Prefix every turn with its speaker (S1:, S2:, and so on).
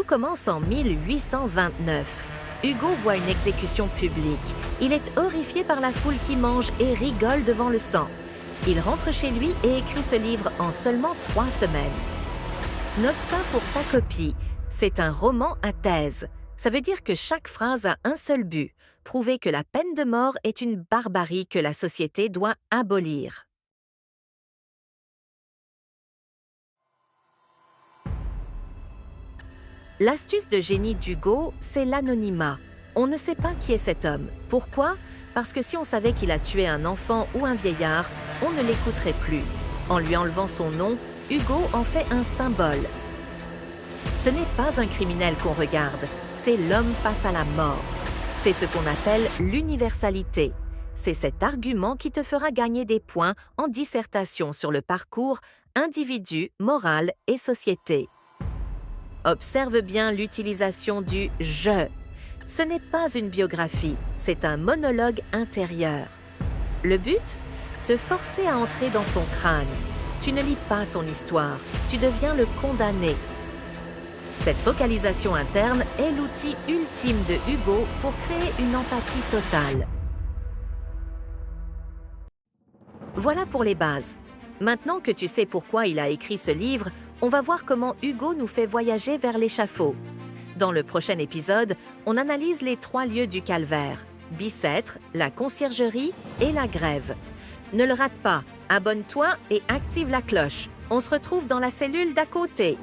S1: Tout commence en 1829. Hugo voit une exécution publique. Il est horrifié par la foule qui mange et rigole devant le sang. Il rentre chez lui et écrit ce livre en seulement 3 semaines. Note ça pour ta copie. C'est un roman à thèse. Ça veut dire que chaque phrase a un seul but, prouver que la peine de mort est une barbarie que la société doit abolir. L'astuce de génie d'Hugo, c'est l'anonymat. On ne sait pas qui est cet homme. Pourquoi? Parce que si on savait qu'il a tué un enfant ou un vieillard, on ne l'écouterait plus. En lui enlevant son nom, Hugo en fait un symbole. Ce n'est pas un criminel qu'on regarde, c'est l'homme face à la mort. C'est ce qu'on appelle l'universalité. C'est cet argument qui te fera gagner des points en dissertation sur le parcours individu, morale et société. Observe bien l'utilisation du « je ». Ce n'est pas une biographie, c'est un monologue intérieur. Le but? Te forcer à entrer dans son crâne. Tu ne lis pas son histoire, tu deviens le condamné. Cette focalisation interne est l'outil ultime de Hugo pour créer une empathie totale. Voilà pour les bases. Maintenant que tu sais pourquoi il a écrit ce livre, on va voir comment Hugo nous fait voyager vers l'échafaud. Dans le prochain épisode, on analyse les 3 lieux du calvaire: Bicêtre, la conciergerie et la grève. Ne le rate pas, abonne-toi et active la cloche. On se retrouve dans la cellule d'à côté.